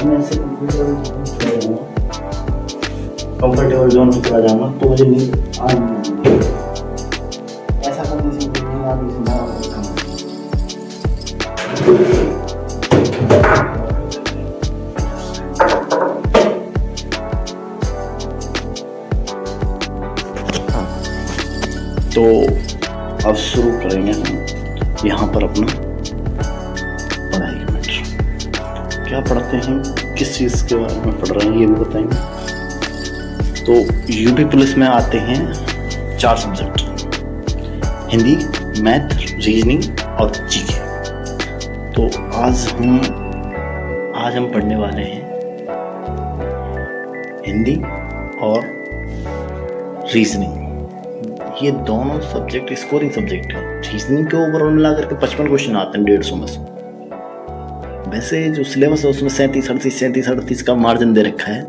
मैं ऐसे comfortable zone में चला जाऊंगा तो मुझे नींद आ नहीं आएगी। ऐसा करने से मुझे नींद आने से ना तो अब शुरू करेंगे हम यहाँ पर अपना पढ़ाई का मैटर। क्या पढ़ते हैं, किस चीज़ के बारे में पढ़ रहे हैं, ये भी बताएंगे। तो यूपी पुलिस में आते हैं 4 सब्जेक्ट: हिंदी, मैथ, रीजनिंग और जीके। तो आज हम पढ़ने वाले हैं हिंदी और रीजनिंग। ये दोनों सब्जेक्ट स्कोरिंग सब्जेक्ट है। रीजनिंग के ओवरऑल मिलाकर के 55 क्वेश्चन आते हैं 150 में से। वैसे जो सिलेबस है उसमें 37-38 का मार्जिन दे रखा है,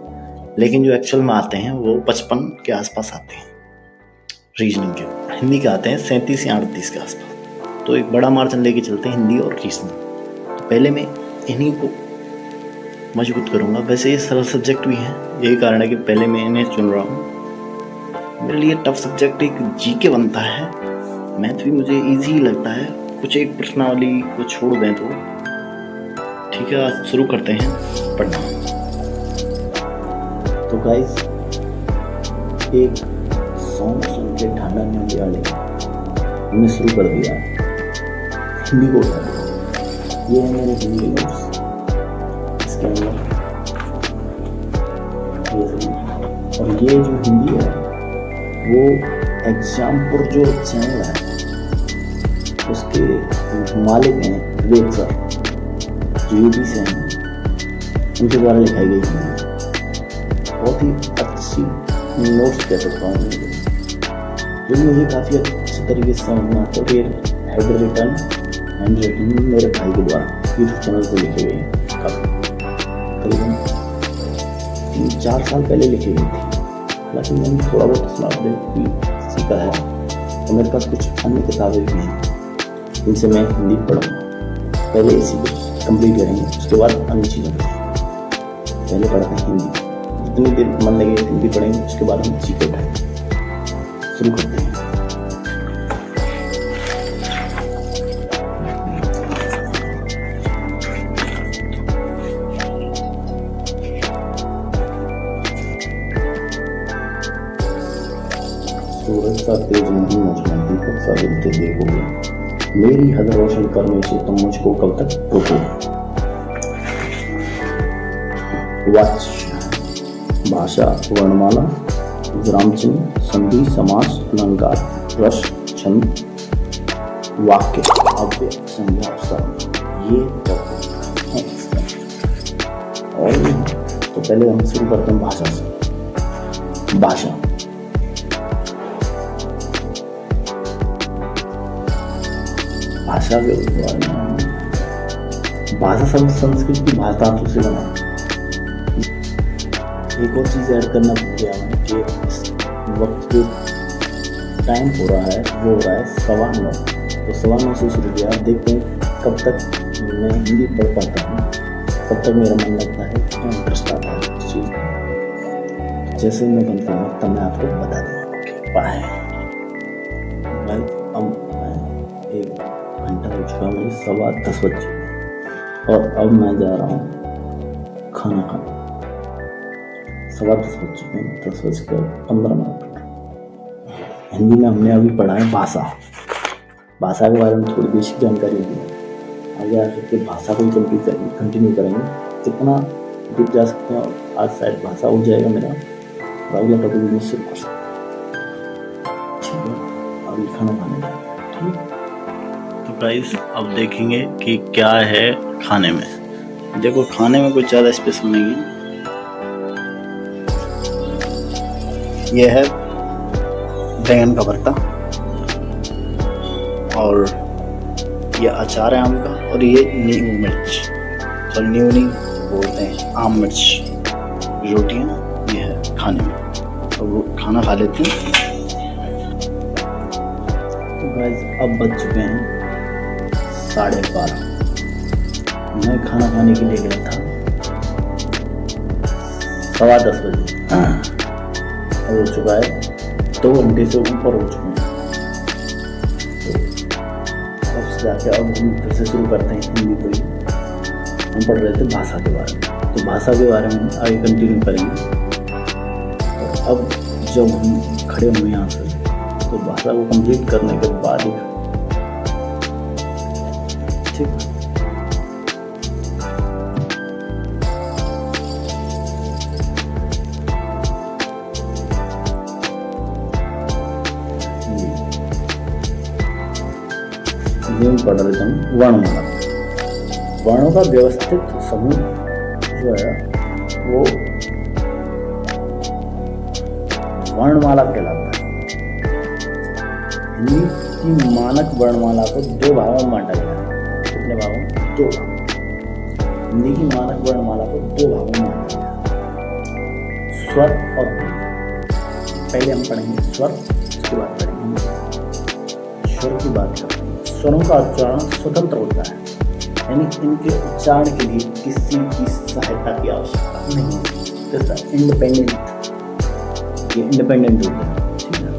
लेकिन जो एक्चुअल में आते हैं वो 55 के आसपास आते हैं रीजनिंग के। हिंदी के आते हैं 37 या 38 के आसपास। तो एक बड़ा मार्जिन लेके चलते हैं हिंदी और रीजनिंग। तो पहले मैं इन्हीं को मजबूत करूँगा। वैसे ये सरल सब्जेक्ट भी हैं, यही कारण है कि पहले मैं इन्हें चुन रहा हूँ। मेरे लिए टफ सब्जेक्ट एक जीके बनता है। मैथ भी मुझे इजी लगता है, कुछ एक प्रश्नावली को छोड़ दें तो। ठीक है, आज शुरू करते हैं पढ़ना। तो गाइस, एक सॉन्ग सुन के ढांढा नहीं होने वाले, हमने शुरू कर दिया। हिंदी को उठा दिया। ये है मेरे हिंदी नोट्स। इसके अंदर और ये जो हिंदी है वो एग्जामपुर जो चैनल है उसके मालिक हैं विवेक सर, जो यूपी से हैं, उनके द्वारा लिखाई गई है। बहुत ही अच्छी नोट्स कह सकता हूँ जो मुझे काफ़ी अच्छे तरीके से समझ में आता है। हैंड रिटन मेरे भाई के द्वारा यूट्यूब चैनल से लिखे गए हैं। करीबन 3-4 साल पहले लिखी गई थी, हालांकि मैंने थोड़ा बहुत इस्लाम भी सीखा है और मेरे पास कुछ अन्य किताबें भी हैं जिनसे मैं हिंदी पढ़ूँगा। पहले इसी को कंप्लीट करेंगे, उसके बाद अन्य चीज़ों को। पहले पढ़ते हैं हिंदी। जितनी देर मन लगे हिंदी पढ़ेंगे, उसके बाद हम जीके उठाएंगे। शुरू करते हैं। सूरज सा तेज नहीं मुझमें, दीपक सा जलते देखोगे, मेरी हद रोशन करने से तुम मुझको कब तक रोकोगे। वाच्य, भाषा, वर्णमाला, विराम चिन्ह, संधि, समास, अलंकार, रस, छंद, वाक्य, अव्यय, संज्ञा, शब्द, ये हैं इसमें। और तो पहले हम शुरू करते हैं भाषा से। भाषा भाषा के बारे में, भाषा शब्द संस्कृत की भाषा धातु से बना। एक और चीज़ ऐड करना भूल गया मैं कि इस वक्त जो टाइम हो रहा है वो हो रहा है 9:15। तो 9:15 से शुरू किया। देखते हैं कब तक मैं हिंदी पढ़ पाता हूँ, कब तक मेरा मन लगता है, क्या इंटरेस्ट आता है उस चीज़ में। जैसे मैं बंद करूँगा तब मैं आपको बता दूँगा। बाय। अब मैं 1 घंटा हो चुका, मुझे 10:15 बज चुका और अब मैं जा रहा हूँ खाना खाने। 10:15 बज चुके हैं, 10:15। हिंदी में हमने अभी पढ़ा है भाषा। भाषा के बारे में थोड़ी बेसिक जानकारी दी। आगे आकर के भाषा को कंटिन्यू करेंगे, कितना डीप जा सकते हैं। और आज शायद भाषा हो जाएगा मेरा, अगला टॉपिक में शुरू कर सकते हैं। ठीक है, अभी खाना खाने का। ठीक। तो गाइस, अब देखेंगे कि क्या है खाने में। देखो, खाने में कुछ ज़्यादा स्पेशल नहीं है। यह है बैंगन का भरता और ये अचार है आम का, और ये नींबू मिर्च, सॉरी नींबू नहीं बोलते हैं, आम मिर्च रोटियाँ ये है खाने में। अब वो खाना खा लेते हैं। तो गाइस, अब बज चुके हैं 12:30। मैं खाना खाने के लिए गया था 10:15 हो चुका है, 2 घंटे से ऊपर हो चुके हैं। तो अब जाके अब हम फिर से शुरू करते हैं हिंदी को ही। हम पढ़ रहे थे भाषा के बारे में, तो भाषा के बारे में आगे कंटिन्यू करेंगे। तो अब जब हम खड़े हुए यहाँ से, तो भाषा को कंप्लीट करने के बाद ही ठीक पढ़ रहे थे वर्णमाला। वर्णों का व्यवस्थित समूह जो है वो वर्णमाला कहलाता है। हिंदी की मानक वर्णमाला को 2 भागों में बांटा गया है। कितने भागों में? 2 भाग। हिंदी की मानक वर्णमाला को 2 भागों में बांटा गया है, स्वर और ध्वनि। पहले हम पढ़ेंगे स्वर, उसके बाद पढ़ेंगे स्वर की बात करते हैं। स्वरों का उच्चारण स्वतंत्र होता है, यानी इनके उच्चारण के लिए किसी की सहायता की आवश्यकता नहीं होती। जैसा इंडिपेंडेंट, ये इंडिपेंडेंट होते हैं, ठीक है।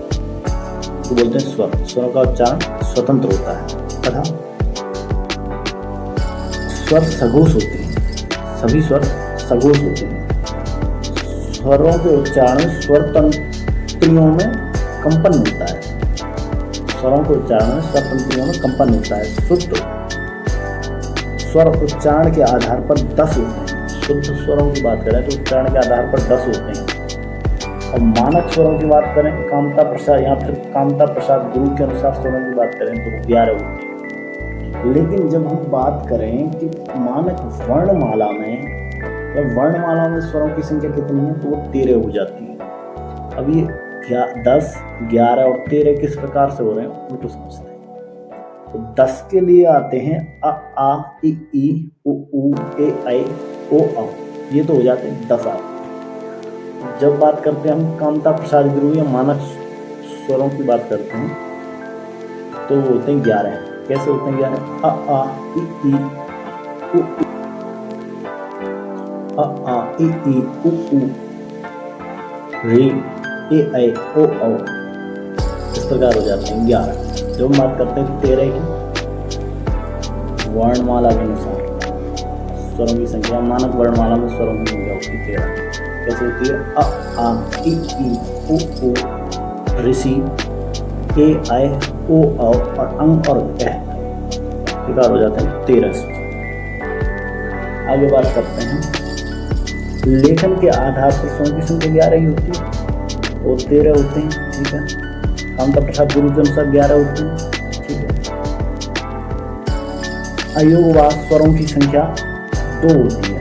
तो बोलते हैं स्वर, स्वरों का उच्चारण स्वतंत्र होता है तथा स्वर सघोष होते हैं। सभी स्वर सघोष होते हैं। स्वरों के उच्चारण स्वर तंत्रियों में कंपन होता है। स्वरों के उच्चारण में स्वर तंत्रियों में कंपन होता है। शुद्ध स्वर उच्चारण के आधार पर 10 होते हैं। शुद्ध स्वरों की बात करें तो उच्चारण के आधार पर 10 होते हैं। और मानक स्वरों की बात करें, कामता प्रसाद या फिर कामता प्रसाद गुरु के अनुसार स्वरों की बात करें तो 11 होते हैं। लेकिन जब हम बात करें कि मानक वर्णमाला में या वर्णमाला में स्वरों की संख्या कितनी है, तो वो 13 हो जाती है। अब ये 10, 11 और 13 किस प्रकार से हो रहे हैं उनको समझते हैं। तो 10 के लिए आते हैं अ, आ, इ, उ, ए, ऐ, ओ, औ। ये तो हो जाते हैं 10 आ। जब बात करते हैं हम कामता प्रसाद गुरु या मानक स्वरों की बात करते हैं तो वो होते हैं 11। कैसे होते हैं 11? अ, आ, इ, उ, अ, आ, इ, उ, रे, ए, ऐ, ओ, औ। इस प्रकार हो जाते हैं 11। जब हम बात करते हैं 13 की, वर्णमाला के अनुसार स्वरों की संख्या, मानक वर्णमाला में स्वरों की संख्या होती है 13। कैसे होती है? अ, आ, इ, उ, ऋषि, ए, ऐ, ओ, औ और अंग और ऐ प्रकार हो जाते हैं 13। आगे बात करते हैं लेखन के आधार पर स्वरों की संख्या 11 ही होती है और 13 होते हैं, ठीक है। कामता प्रसाद गुरु के अनुसार 11 होते हैं, ठीक है। अयोगवाद स्वरों की संख्या 2 होती है।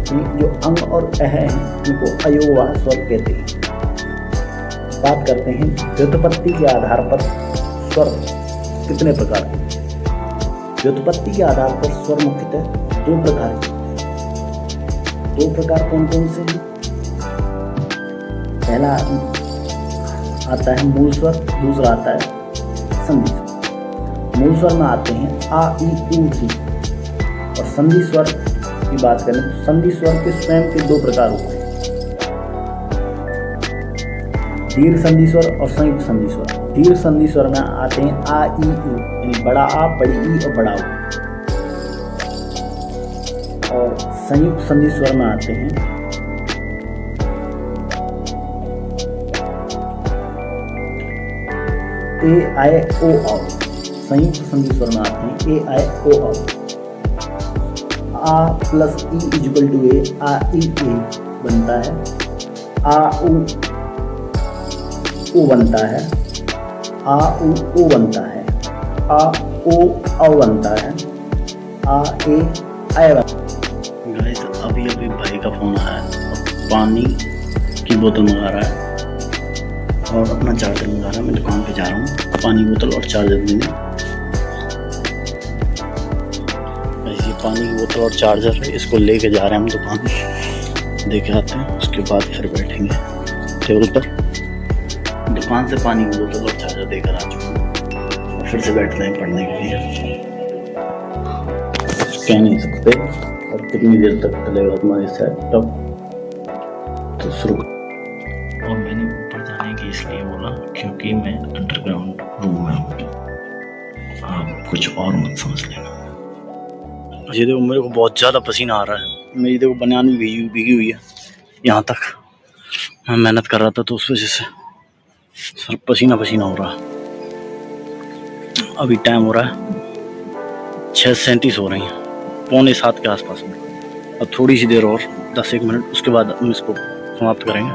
जो अंग और अह हैं इनको अयोगवाद स्वर कहते हैं। बात करते हैं व्युत्पत्ति के आधार पर स्वर कितने प्रकार के? व्युत्पत्ति के आधार पर स्वर मुख्यतः 2 प्रकार के। 2 प्रकार कौन कौन से हैं? पहला आता है मूल स्वर, दूसरा आता है संधि स्वर। मूल स्वर में आते हैं आ, इ, उ, ऋ। और संधि स्वर की बात करें तो संधि स्वर के स्वयं के 2 प्रकार होते हैं, दीर्घ संधि स्वर और संयुक्त संधि स्वर। दीर्घ संधि स्वर में आते हैं आ, इ, उ, यानी बड़ा आ, बड़ी ई और बड़ा उ। और संयुक्त संधि स्वर में आते हैं ए, ऐ, ओ, औ। संयुक्त संधि स्वर में आते हैं ए, ऐ, ओ, औ। आ प्लस ई इक्वल टू ए, आ, ई, ए बनता है। आ, उ बनता है। आ, उ बनता है। आ, ओ, औ बनता है। आ, ए, ऐ बनता है। गाइस अभी भाई का फोन आया है और पानी की बोतल मंगा रहा है और अपना चार्जर मंगा रहा है। मैं दुकान पे जा रहा हूँ पानी की बोतल और चार्जर देने। ये पानी की बोतल और चार्जर है, इसको लेके जा रहे हैं हम दुकान, देखे आते हैं, उसके बाद फिर बैठेंगे टेबल पर। दुकान से पानी की बोतल और चार्जर देकर आ चुका हूँ और फिर से बैठते हैं पढ़ने के लिए। कह नहीं सकते और कितनी देर तक चलेगा तुम्हारी सेटअप। तो शुरू। और मैंने ऊपर जाने की इसलिए बोला क्योंकि मैं अंडरग्राउंड रूम में हूँ, आप कुछ और मत समझ लेना। ये देखो मेरे को बहुत ज़्यादा पसीना आ रहा है, मेरी देखो बनियान भी भीगी हुई है यहाँ तक। मैं मेहनत कर रहा था तो उस वजह से सर पसीना पसीना हो रहा है। अभी टाइम हो रहा है 6:37 हो रही हैं, 6:45 के आसपास में। अब थोड़ी सी देर और 10-1 मिनट, उसके बाद हम इसको समाप्त करेंगे।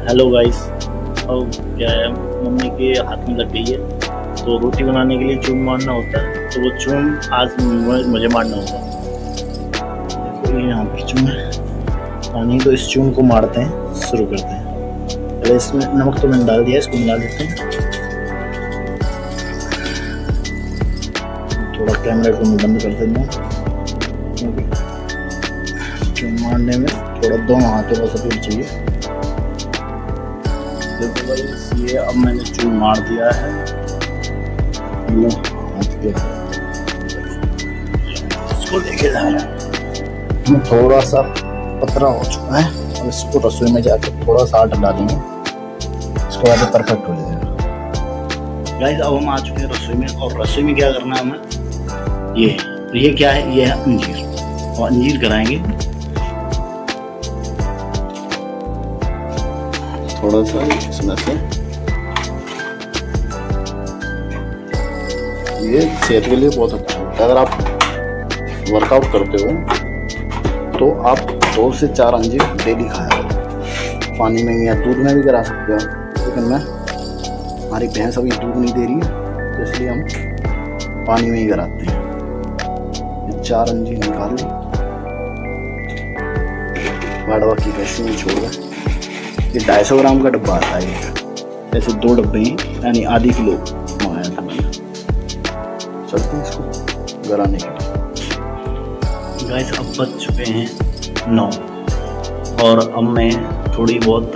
हेलो गाइस, अब क्या है, मम्मी के हाथ में लग गई है तो रोटी बनाने के लिए चून मारना होता है, तो वो चून आज मुझे मारना होगा। देखो ये यहाँ पर चून है पानी, तो इस चून को मारते हैं, शुरू करते हैं। पहले इसमें नमक तो मैंने डाल दिया, इसको मिला देते हैं। थोड़ा कैमरा को मैं बंद कर देता हूँ क्योंकि चून मारने में थोड़ा दोनों हाथों का सपोर्ट चाहिए। देखो भाई ये अब मैंने चून मार दिया है, इसको लेके जाए। थोड़ा सा पतला हो चुका है, अब इसको रसोई में जाकर थोड़ा सा आटा डालेंगे, इसके बाद परफेक्ट हो जाएगा। गाइस अब हम आ चुके हैं रसोई में, और रसोई में क्या करना है हमें, ये क्या है, ये है अंजीर, और अंजीर कराएंगे थोड़ा सा इसमें से। ये सेहत के लिए बहुत अच्छा होता है। अगर आप वर्कआउट करते हो तो आप 2 से 4 अंजीर डेली खाया करो, पानी में या दूध में भी करा सकते हो, लेकिन हमारी भैंस अभी दूध नहीं दे रही है तो इसलिए हम पानी में ही कराते हैं। 4 अंजीर निकाल ली, बाड़वा की कैसे नहीं छोड़ रहा। ये 250 ग्राम का डब्बा आता है, ऐसे 2 डब्बे हैं, यानी आधी किलो मंगाया था मैंने। चलते हैं इसको गलाने के लिए। गाइस अब बज चुके हैं 9, और अब मैं थोड़ी बहुत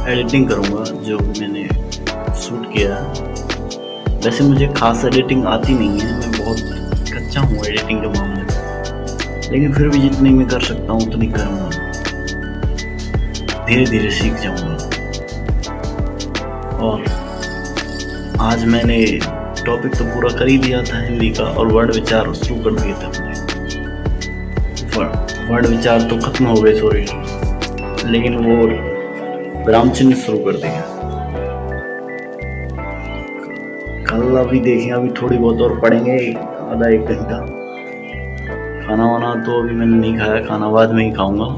एडिटिंग करूँगा जो मैंने शूट किया है। वैसे मुझे खास एडिटिंग आती नहीं है, मैं बहुत कच्चा हूँ एडिटिंग के मामले में, लेकिन फिर भी जितनी मैं कर सकता हूँ उतनी करूँगा, धीरे धीरे सीख जाऊँगा। और आज मैंने टॉपिक तो पूरा कर ही दिया था हिंदी का, और वर्ड विचार शुरू कर दिए थे मैंने। वर्ड विचार तो खत्म हो गए सॉरी, लेकिन वो विराम चिन्ह शुरू कर दिया। कल अभी देखें, अभी थोड़ी बहुत और पढ़ेंगे, आधा 1 घंटा। खाना वाना तो अभी मैंने नहीं खाया, खाना बाद में ही खाऊंगा।